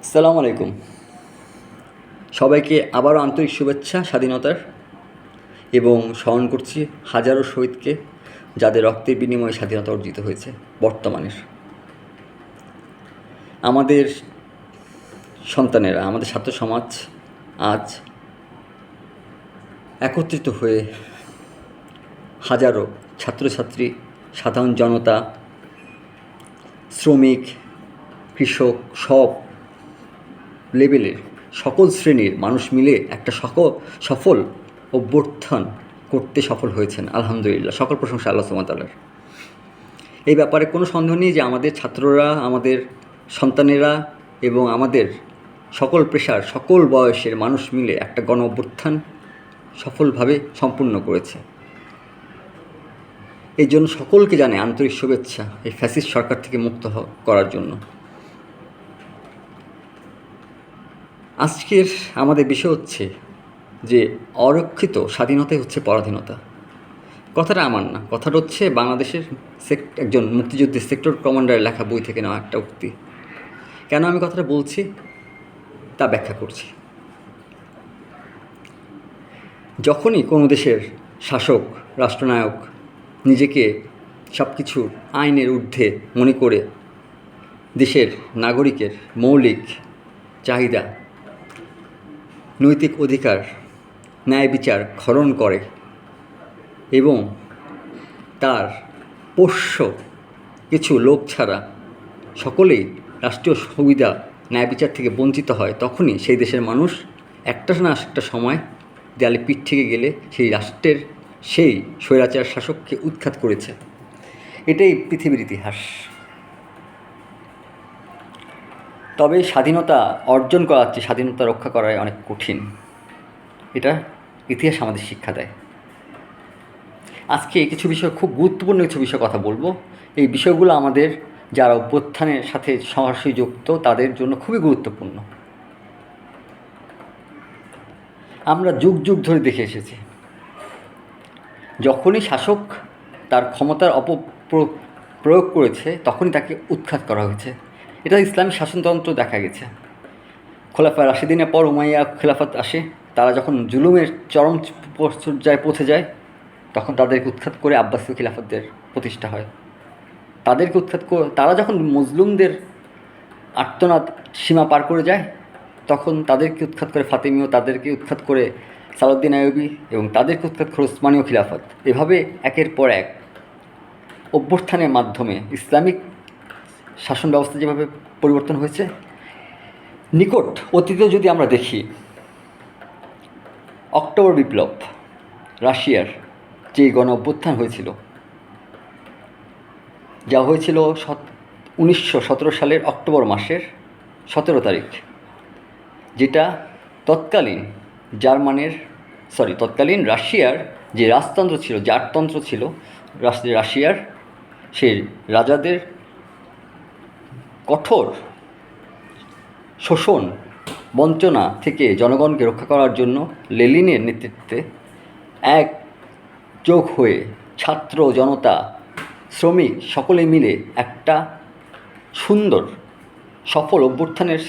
আসসালামু আলাইকুম। সবাইকে আবারও আন্তরিক শুভেচ্ছা স্বাধীনতার, এবং স্মরণ করছি হাজারো শহীদকে যাদের রক্তের বিনিময়ে স্বাধীনতা অর্জিত হয়েছে। বর্তমানের আমাদের সন্তানেরা, আমাদের ছাত্র সমাজ আজ একত্রিত হয়ে হাজারো ছাত্রছাত্রী, সাধারণ জনতা, শ্রমিক, কৃষক, সব লেভেলের সকল শ্রেণীর মানুষ মিলে একটা সফল অভ্যুত্থান করতে সফল হয়েছেন। আলহামদুলিল্লাহ, সকল প্রশংসা আল্লাহ সুবহানাহু ওয়া তাআলার। এই ব্যাপারে কোনো সন্দেহ নেই যে আমাদের ছাত্ররা, আমাদের সন্তানেরা এবং আমাদের সকল পেশার, সকল বয়সের মানুষ মিলে একটা গণ অভ্যুত্থান সফলভাবে সম্পূর্ণ করেছে। এই জন্য সকলকে জানাই আন্তরিক শুভেচ্ছা এই ফ্যাসিস্ট সরকার থেকে মুক্ত করার জন্য। আজকের আমাদের বিষয় হচ্ছে যে অরক্ষিত স্বাধীনতাই হচ্ছে পরাধীনতা। কথাটা আমার না, কথাটা হচ্ছে বাংলাদেশের একজন মুক্তিযুদ্ধের সেক্টর কমান্ডারের লেখা বই থেকে নেওয়া একটা উক্তি। কেন আমি কথাটা বলছি তা ব্যাখ্যা করছি। যখনই কোনো দেশের শাসক, রাষ্ট্রনায়ক নিজেকে সব কিছু আইনের ঊর্ধ্বে মনে করে দেশের নাগরিকের মৌলিক চাহিদা, নৈতিক অধিকার, ন্যায় বিচার খনন করে এবং তার পোষ্য কিছু লোক ছাড়া সকলেই রাষ্ট্রীয় সুবিধা, ন্যায় বিচার থেকে বঞ্চিত হয়, তখনই সেই দেশের মানুষ একটা না একটা সময় দেয়ালে পিঠ থেকে গেলে সেই রাষ্ট্রের সেই স্বৈরাচার শাসককে উৎখাত করেছে। এটাই পৃথিবীর ইতিহাস। তবে স্বাধীনতা অর্জন করার চেয়ে স্বাধীনতা রক্ষা করাই অনেক কঠিন, এটা ইতিহাস আমাদের শিক্ষা দেয়। আজকে কিছু বিষয়, খুব গুরুত্বপূর্ণ কিছু বিষয় কথা বলবো। এই বিষয়গুলো আমাদের যারা অভ্যুত্থানের সাথে সরাসরি যুক্ত তাদের জন্য খুবই গুরুত্বপূর্ণ। আমরা যুগ যুগ ধরে দেখে এসেছি, যখনই শাসক তার ক্ষমতার প্রয়োগ করেছে তখনই তাকে উৎখাত করা হয়েছে। এটা ইসলামী শাসনতন্ত্র দেখা গেছে। খোলাফায়ে রাশিদিনের পর উমাইয়া খিলাফত আসে, তারা যখন জুলুমের চরম পর্যায়ে পৌঁছে যায় তখন তাদেরকে উৎখাত করে আব্বাসীয় খিলাফতদের প্রতিষ্ঠা হয়। তাদেরকে উৎখাত করে তারা যখন মজলুমদের আর্তনাদ সীমা পার করে যায় তখন তাদেরকে উৎখাত করে ফাতেমীয়, তাদেরকে উৎখাত করে সালাউদ্দিন আইয়ুবী এবং তাদেরকে উৎখাত করে উসমানীয় খিলাফত। এভাবে একের পর এক অভ্যুত্থানের মাধ্যমে ইসলামিক শাসন ব্যবস্থা যেভাবে পরিবর্তন হয়েছে। নিকট অতীতে যদি আমরা দেখি, অক্টোবর বিপ্লব, রাশিয়ার যে গণ অভ্যুত্থান হয়েছিল, যা হয়েছিল 1917 সালের অক্টোবর মাসের 17 তারিখ, যেটা তৎকালীন রাশিয়ার যে রাজতন্ত্র ছিল, জারতন্ত্র ছিল রাশিয়ার, সেই রাজাদের কঠোর শোষণ বঞ্চনা থেকে জনগণকে রক্ষা করার জন্য লেনিনের নেতৃত্বে একযোগ হয়ে ছাত্র জনতা, শ্রমিক সকলে মিলে একটা সুন্দর সফল অভ্যুত্থানের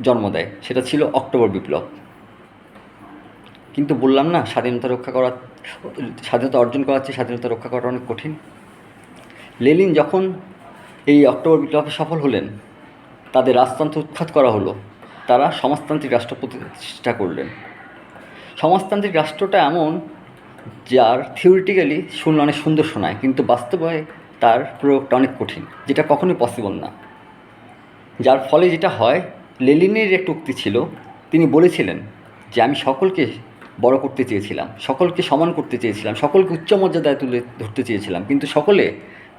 জন্ম দেয়। সেটা ছিল অক্টোবর বিপ্লব। কিন্তু বললাম না, স্বাধীনতা অর্জন করার চেয়ে স্বাধীনতা রক্ষা করা অনেক কঠিন। লেনিন যখন এই অক্টোবর বিপ্লবে সফল হলেন, তাদের রাজতন্ত্র উৎখাত করা হলো, তারা সমাজতান্ত্রিক রাষ্ট্র প্রতিষ্ঠা করলেন। সমাজতান্ত্রিক রাষ্ট্রটা এমন, যার থিওরিটিক্যালি অনেক সুন্দর শোনায়, কিন্তু বাস্তবে তার প্রয়োগটা অনেক কঠিন, যেটা কখনোই পসিবল না। যার ফলে যেটা হয়, লেনিনের একটা উক্তি ছিল, তিনি বলেছিলেন যে আমি সকলকে বড় করতে চেয়েছিলাম, সকলকে সমান করতে চেয়েছিলাম, সকলকে উচ্চ মর্যাদায় তুলে ধরতে চেয়েছিলাম, কিন্তু সকলে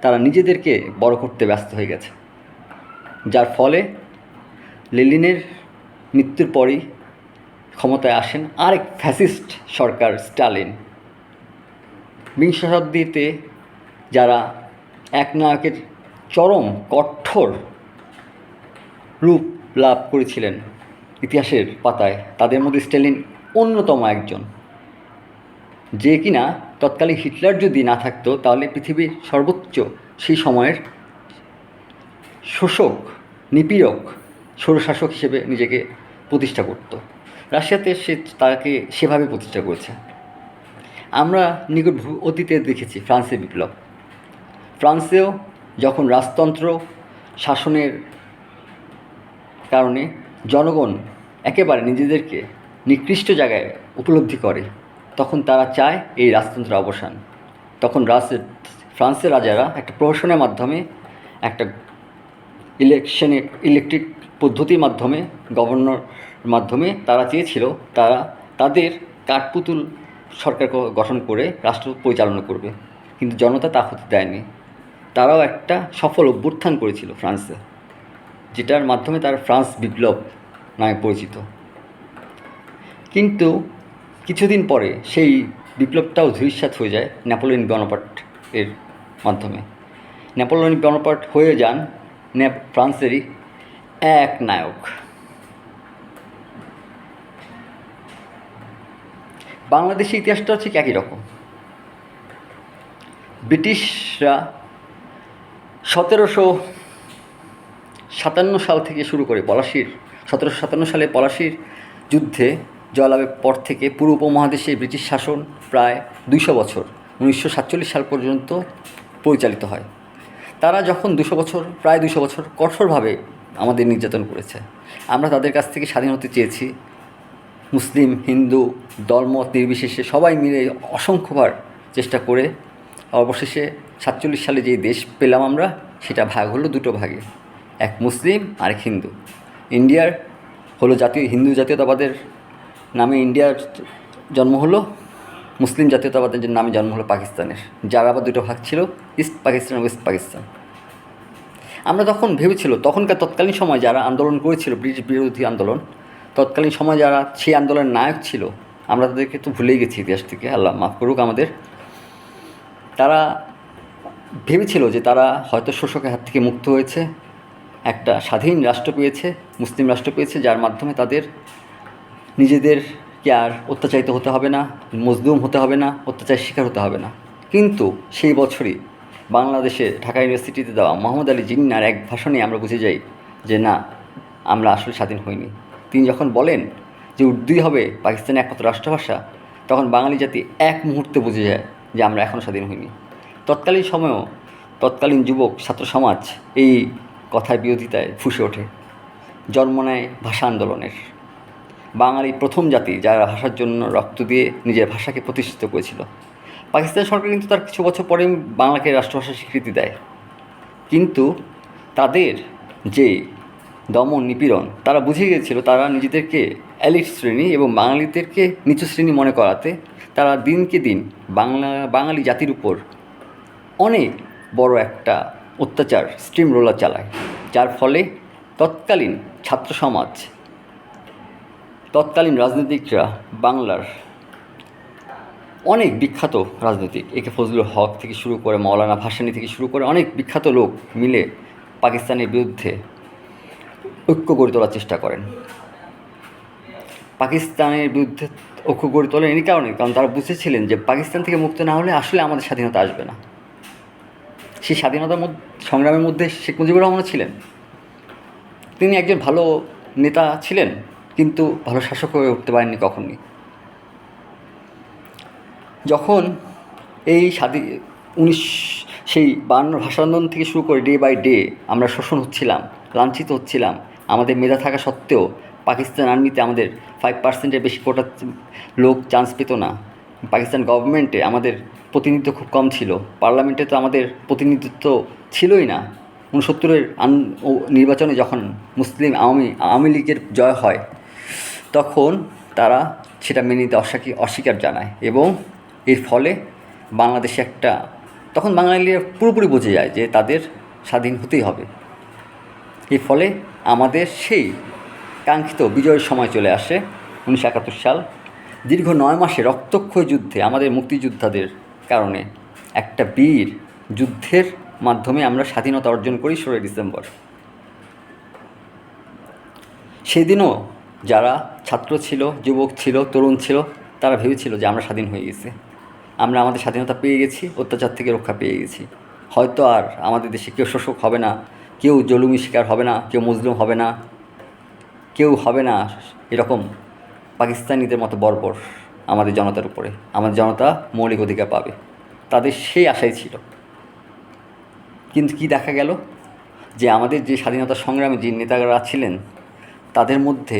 তারা নিজেদেরকে বড় করতে ব্যস্ত হয়ে গেছে। যার ফলে লেনিনের মৃত্যুর পরই ক্ষমতায় আসেন আরেক ফ্যাসিস্ট সরকার, স্টালিন। বিংশ শতাব্দীতে যারা একনায়কের চরম কঠোর রূপ লাভ করেছিলেন ইতিহাসের পাতায়, তাদের মধ্যে স্টালিন অন্যতম একজন, যে কিনা তৎকালীন হিটলার যদি না থাকতো তাহলে পৃথিবীর সর্বোচ্চ সেই সময়ের শোষক, নিপীড়ক স্বৈরশাসক হিসেবে নিজেকে প্রতিষ্ঠা করত। রাশিয়াতে সে তাকে সেভাবে প্রতিষ্ঠা করেছে। আমরা নিকট অতীতে দেখেছি ফ্রান্সের বিপ্লব। ফ্রান্সেও যখন রাজতন্ত্র শাসনের কারণে জনগণ একেবারে নিজেদেরকে নিকৃষ্ট জায়গায় উপলব্ধি করে, তখন তারা চায় এই রাজতন্ত্রের অবসান। তখন ফ্রান্সের রাজারা একটা প্রহসনের মাধ্যমে, একটা ইলেকট্রিক পদ্ধতির মাধ্যমে, গভর্নর মাধ্যমে তারা চেয়েছিল তারা তাদের কাঠপুতুল সরকার গঠন করে রাষ্ট্র পরিচালনা করবে, কিন্তু জনতা তা হতে দেয়নি। তারাও একটা সফল অভ্যুত্থান করেছিল ফ্রান্সে, যেটার মাধ্যমে তারা ফ্রান্স বিপ্লব নামে পরিচিত। কিন্তু কিছুদিন পরে সেই বিপ্লবটাও ধূলিসাৎ হয়ে যায় নেপোলিয়ন বনাপার্ট এর মাধ্যমে। নেপোলিয়ন বনাপার্ট হয়ে যান ফ্রান্সেরই এক নায়ক। বাংলাদেশের ইতিহাসটাও ঠিক একই রকম। ব্রিটিশরা 1757 সাল থেকে শুরু করে 1757 সালে পলাশির যুদ্ধে জয়লাভের পর থেকে পুরো উপমহাদেশে ব্রিটিশ শাসন প্রায় 200 বছর 1947 সাল পর্যন্ত পরিচালিত হয়। তারা যখন প্রায় 200 বছর কঠোরভাবে আমাদের নির্যাতন করেছে, আমরা তাদের কাছ থেকে স্বাধীন হতে চেয়েছি। মুসলিম, হিন্দু, দলমত নির্বিশেষে সবাই মিলে অসংখ্যবার চেষ্টা করে অবশেষে 47 সালে যে দেশ পেলাম আমরা, সেটা ভাগ হলো দুটো ভাগে, এক মুসলিম আরেক হিন্দু। ইন্ডিয়ার হলো হিন্দু জাতীয়তাবাদের নামে ইন্ডিয়ার জন্ম হলো, মুসলিম জাতীয়তাবাদের নামে জন্ম হলো পাকিস্তানের, যার আবার দুটো ভাগ ছিল, ইস্ট পাকিস্তান, ওয়েস্ট পাকিস্তান। আমরা তখন তখনকার তৎকালীন সময় যারা আন্দোলন করেছিল, ব্রিটিশ বিরোধী আন্দোলন, তৎকালীন সময় যারা সেই আন্দোলনের নায়ক ছিল, আমরা তাদেরকে তো ভুলেই গেছি ইতিহাস থেকে, আল্লাহ মাফ করুক আমাদের। তারা ভেবেছিল যে তারা হয়তো শোষকের হাত থেকে মুক্ত হয়েছে, একটা স্বাধীন রাষ্ট্র পেয়েছে, মুসলিম রাষ্ট্র পেয়েছে, যার মাধ্যমে তাদের নিজেদেরকে আর অত্যাচারিত হতে হবে না, মজলুম হতে হবে না, অত্যাচারের শিকার হতে হবে না। কিন্তু সেই বছরই বাংলাদেশে ঢাকা ইউনিভার্সিটিতে দেওয়া মোহাম্মদ আলী জিন্নার এক ভাষণে আমরা বুঝে যাই যে না, আমরা আসলে স্বাধীন হইনি। তিনি যখন বলেন যে উর্দুই হবে পাকিস্তানের একমাত্র রাষ্ট্রভাষা, তখন বাঙালি জাতি এক মুহূর্তে বুঝে যায় যে আমরা এখনও স্বাধীন হইনি। তৎকালীন সময়েও তৎকালীন যুবক ছাত্র সমাজ এই কথার বিরোধিতায় ফুঁসে ওঠে, জন্ম নেয় ভাষা আন্দোলনের। বাঙালি প্রথম জাতি যারা ভাষার জন্য রক্ত দিয়ে নিজের ভাষাকে প্রতিষ্ঠিত করেছিল। পাকিস্তান সরকার কিন্তু তার কিছু বছর পরে বাংলাকে রাষ্ট্রভাষার স্বীকৃতি দেয়, কিন্তু তাদের যে দমন নিপীড়ন, তারা বুঝে গিয়েছিল তারা নিজেদেরকে এলিট শ্রেণী এবং বাঙালিদেরকে নিচু শ্রেণী মনে করাতে তারা দিনকে দিন বাঙালি জাতির উপর অনেক বড় একটা অত্যাচার স্টিম রোলার চালায়, যার ফলে তৎকালীন ছাত্র সমাজ, তৎকালীন রাজনীতিকরা, বাংলার অনেক বিখ্যাত রাজনীতিক, একে ফজলুল হক থেকে শুরু করে মৌলানা ভাসানী থেকে শুরু করে অনেক বিখ্যাত লোক মিলে পাকিস্তানের বিরুদ্ধে ঐক্য গড়ে তোলার চেষ্টা করেন। পাকিস্তানের বিরুদ্ধে ঐক্য গড়ে তোলেন এই কারণে, কারণ তারা বুঝেছিলেন যে পাকিস্তান থেকে মুক্ত না হলে আসলে আমাদের স্বাধীনতা আসবে না। সেই স্বাধীনতার সংগ্রামের মধ্যে শেখ মুজিবুর রহমান ছিলেন। তিনি একজন ভালো নেতা ছিলেন, কিন্তু ভালো শাসক হয়ে উঠতে পারেননি কখনই। যখন এই সেই 52 ভাষা আন্দোলন থেকে শুরু করে ডে বাই ডে আমরা শোষণ হচ্ছিলাম, লাঞ্ছিত হচ্ছিলাম, আমাদের মেধা থাকা সত্ত্বেও পাকিস্তান আর্মিতে আমাদের 5%-এর বেশি কোটা লোক চান্স পেত না। পাকিস্তান গভর্নমেন্টে আমাদের প্রতিনিধিত্ব খুব কম ছিল, পার্লামেন্টে তো আমাদের প্রতিনিধিত্ব ছিলই না। 69-এর নির্বাচনে যখন মুসলিম আওয়ামী লীগের জয় হয়, তখন তারা সেটা মেনে নিতে অস্বীকার জানায়, এবং এর ফলে বাংলাদেশে তখন বাঙালিরা পুরোপুরি বুঝে যায় যে তাদের স্বাধীন হতেই হবে। এর ফলে আমাদের সেই কাঙ্ক্ষিত বিজয়ের সময় চলে আসে 1971 সাল। দীর্ঘ 9 মাসে রক্তক্ষয়ী যুদ্ধে আমাদের মুক্তিযোদ্ধাদের কারণে একটা বীর যুদ্ধের মাধ্যমে আমরা স্বাধীনতা অর্জন করি 16 ডিসেম্বর। সেদিনও যারা ছাত্র ছিল, যুবক ছিল, তরুণ ছিল, তারা ভেবেছিল যে আমরা স্বাধীন হয়ে গেছি, আমরা আমাদের স্বাধীনতা পেয়ে গেছি, অত্যাচার থেকে রক্ষা পেয়ে গেছি, হয়তো আর আমাদের দেশে কেউ শোষক হবে না, কেউ জুলুমি শিকার হবে না, কেউ মজলুম হবে না, কেউ হবে না এরকম পাকিস্তানিদের মতো বর্বর আমাদের জনতার উপরে। আমাদের জনতা মৌলিক অধিকার পাবে, তাদের সেই আশাই ছিল। কিন্তু কি দেখা গেল, যে আমাদের যে স্বাধীনতা সংগ্রামী যে নেতারা ছিলেন তাদের মধ্যে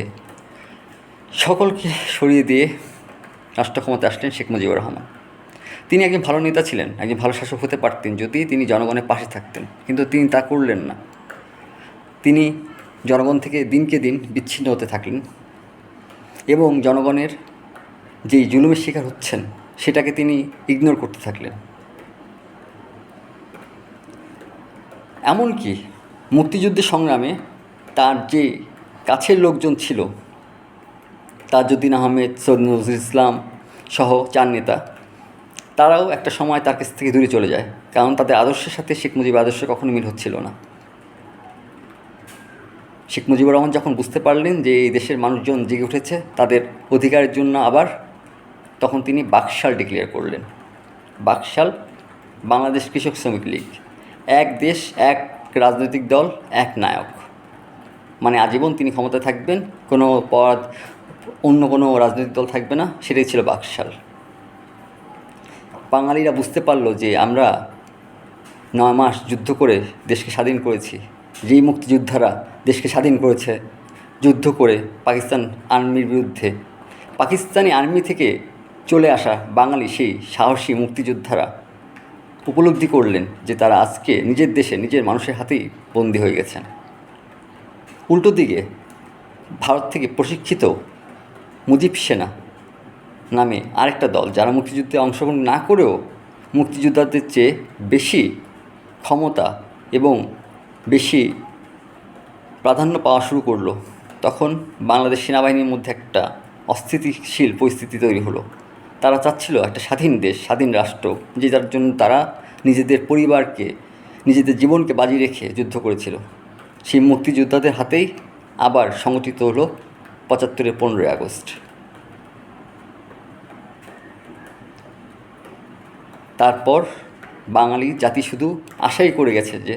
সকলকে সরিয়ে দিয়ে রাষ্ট্র ক্ষমতায় আসলেন শেখ মুজিবুর রহমান। তিনি একজন ভালো নেতা ছিলেন, একজন ভালো শাসক হতে পারতেন যদি তিনি জনগণের পাশে থাকতেন, কিন্তু তিনি তা করলেন না। তিনি জনগণ থেকে দিনকে দিন বিচ্ছিন্ন হতে থাকলেন এবং জনগণের যেই জুলুমের শিকার হচ্ছেন সেটাকে তিনি ইগনোর করতে থাকলেন। এমনকি মুক্তিযুদ্ধের সংগ্রামে তার যে কাছের লোকজন ছিল, তাজউদ্দিন আহমেদ, সৈয়দ নজরুল ইসলাম সহ 4 নেতা, তারাও একটা সময় তার কাছ থেকে দূরে চলে যায়, কারণ তাদের আদর্শের সাথে শেখ মুজিবের আদর্শ কখনো মিল হচ্ছিল না। শেখ মুজিবুর রহমান যখন বুঝতে পারলেন যে এই দেশের মানুষজন জেগে উঠেছে তাদের অধিকারের জন্য আবার, তখন তিনি বাকশাল ডিক্লেয়ার করলেন। বাকশাল, বাংলাদেশ কৃষক শ্রমিক লীগ, এক দেশ, এক রাজনৈতিক দল, এক নায়ক, মানে আজীবন তিনি ক্ষমতায় থাকবেন, কোনো পদ অন্য কোনো রাজনৈতিক দল থাকবে না, সেটাই ছিল বাকশাল। বাঙালিরা বুঝতে পারলো যে আমরা 9 মাস যুদ্ধ করে দেশকে স্বাধীন করেছি। যেই মুক্তিযোদ্ধারা দেশকে স্বাধীন করেছে যুদ্ধ করে পাকিস্তান আর্মির বিরুদ্ধে, পাকিস্তানি আর্মি থেকে চলে আসা বাঙালি সেই সাহসী মুক্তিযোদ্ধারা উপলব্ধি করলেন যে তারা আজকে নিজের দেশে নিজের মানুষের হাতেই বন্দী হয়ে গেছেন। উল্টো দিকে ভারত থেকে প্রশিক্ষিত মুজিব সেনা নামে আরেকটা দল, যারা মুক্তিযুদ্ধে অংশগ্রহণ না করেও মুক্তিযোদ্ধাদের চেয়ে বেশি ক্ষমতা এবং বেশি প্রাধান্য পাওয়া শুরু করলো, তখন বাংলাদেশ সেনাবাহিনীর মধ্যে একটা অস্থিতিশীল পরিস্থিতি তৈরি হলো। তারা চাচ্ছিল একটা স্বাধীন দেশ, স্বাধীন রাষ্ট্র, যেটার জন্য তারা নিজেদের পরিবারকে, নিজেদের জীবনকে বাজি রেখে যুদ্ধ করেছিল। সেই মুক্তিযোদ্ধাদের হাতেই আবার সংগঠিত হলো 75-এর 15ই আগস্ট। তারপর বাঙালি জাতি শুধু আশাই করে গেছে যে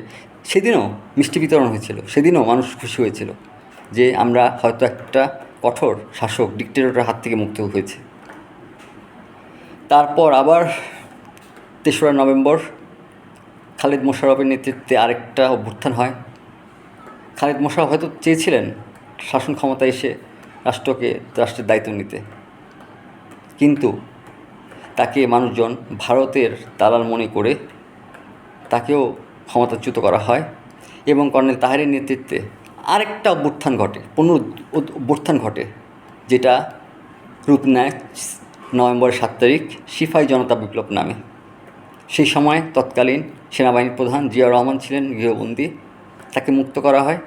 সেদিনও মিষ্টি বিতরণ হয়েছিল, সেদিনও মানুষ খুশি হয়েছিল যে আমরা হয়তো একটা কঠোর শাসক ডিক্টেটরের হাত থেকে মুক্ত হয়েছে। তারপর আবার 3রা নভেম্বর খালেদ মোশাররফের নেতৃত্বে আরেকটা অভ্যুত্থান হয়। খালেদ মোশাররফ হয়তো চেয়েছিলেন শাসন ক্ষমতায় এসে রাষ্ট্রের দায়িত্ব নিতে, কিন্তু তাকে মানুষজন ভারতের দালাল মনে করে তাকেও ক্ষমতাচ্যুত করা হয় এবং কর্নেল তাহেরের নেতৃত্বে আরেকটা অভ্যুত্থান ঘটে, অভ্যুত্থান ঘটে, যেটা রূপ নেয় নভেম্বরের 7 তারিখ সিপাহী জনতা বিপ্লব নামে। সেই সময় তৎকালীন সেনাবাহিনীর প্রধান জিয়াউর রহমান ছিলেন গৃহবন্দী, তাকে মুক্ত করা হয়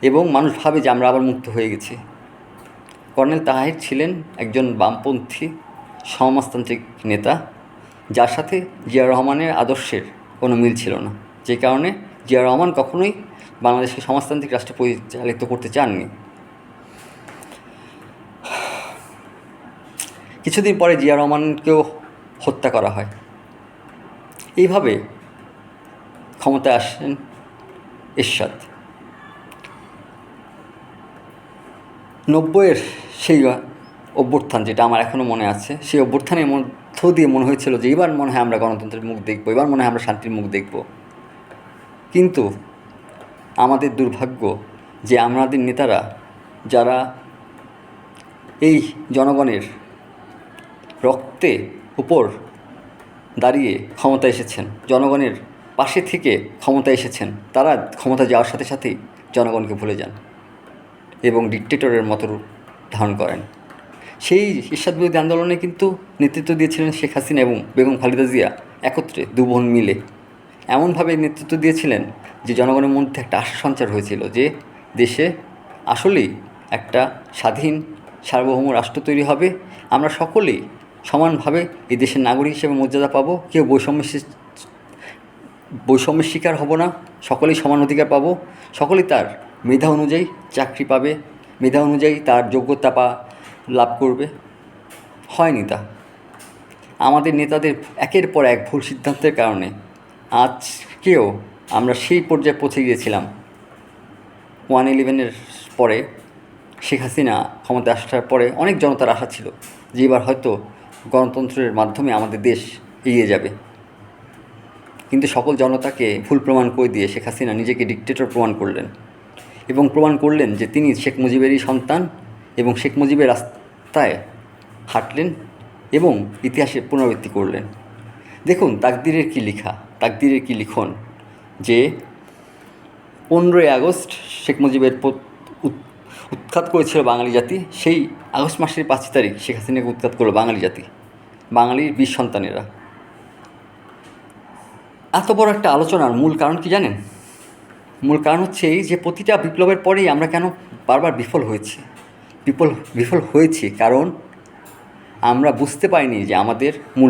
এবং মানুষ ভাবে যে আমরা আবার মুক্ত হয়ে গেছি। কর্নেল তাহের ছিলেন একজন বামপন্থী সমাজতান্ত্রিক নেতা, যার সাথে জিয়াউর রহমানের আদর্শের কোনো মিল ছিল না, যে কারণে জিয়াউর রহমান কখনোই বাংলাদেশকে সমাজতান্ত্রিক রাষ্ট্রে পরিচালিত করতে চাননি। কিছুদিন পরে জিয়াউর রহমানকেও হত্যা করা হয়। এইভাবে ক্ষমতায় আসেন এরশাদ। 90-এর সেই অভ্যুত্থান, যেটা আমার এখনও মনে আছে, সেই অভ্যুত্থানের মধ্য দিয়ে মনে হয়েছিল যে এবার মনে হয় আমরা গণতন্ত্রের মুখ দেখব, এবার মনে হয় আমরা শান্তির মুখ দেখব। কিন্তু আমাদের দুর্ভাগ্য যে আমাদের নেতারা, যারা এই জনগণের রক্তে উপর দাঁড়িয়ে ক্ষমতা এসেছেন, জনগণের পাশে থেকে ক্ষমতা এসেছেন, তারা ক্ষমতা যাওয়ার সাথে সাথেই জনগণকে ভুলে যান এবং ডিক্টেটরের মতো রূপ ধারণ করেন। সেই এরশাদ বিরোধী আন্দোলনে কিন্তু নেতৃত্ব দিয়েছিলেন শেখ হাসিনা এবং বেগম খালেদা জিয়া একত্রে, 2 বোন মিলে। এমনভাবে নেতৃত্ব দিয়েছিলেন যে জনগণের মধ্যে একটা আশা সঞ্চার হয়েছিল যে দেশে আসলেই একটা স্বাধীন সার্বভৌম রাষ্ট্র তৈরি হবে, আমরা সকলেই সমানভাবে এই দেশের নাগরিক হিসেবে মর্যাদা পাবো, কেউ বৈষম্যের শিকার হব না, সকলেই সমান অধিকার পাবো, সকলেই তার মেধা অনুযায়ী চাকরি পাবে, মেধা অনুযায়ী তার যোগ্যতা লাভ করবে। হয়নি তা। আমাদের নেতাদের একের পর এক ভুল সিদ্ধান্তের কারণে আজকেও আমরা সেই পর্যায়ে পৌঁছে গিয়েছিলাম 1/11-এর পরে শেখ হাসিনা ক্ষমতায় আসার পরে অনেক জনতার আশা ছিল যে এবার হয়তো গণতন্ত্রের মাধ্যমে আমাদের দেশ এগিয়ে যাবে, কিন্তু সকল জনতাকে ভুল প্রমাণ করে দিয়ে শেখ হাসিনা নিজেকে ডিক্টেটর প্রমাণ করলেন এবং প্রমাণ করলেন যে তিনি শেখ মুজিবেরই সন্তান এবং শেখ মুজিবের রাস্তায় হাঁটলেন এবং ইতিহাসের পুনরাবৃত্তি করলেন। দেখুন তাকদীরের কী লেখা, তাকদীরের কী লিখন যে 15ই আগস্ট শেখ মুজিবের উৎখাত করেছিল বাঙালি জাতি, সেই আগস্ট মাসের 5 তারিখ শেখ হাসিনাকে উৎখাত করলো বাঙালি জাতি, বাঙালির বীর সন্তানেরা। এত বড় একটা আলোচনার মূল কারণ কি জানেন? মূল কারণ হচ্ছে এই যে প্রতিটা বিপ্লবের পরেই আমরা কেন বারবার বিফল হয়েছি, কারণ আমরা বুঝতে পারিনি যে আমাদের মূল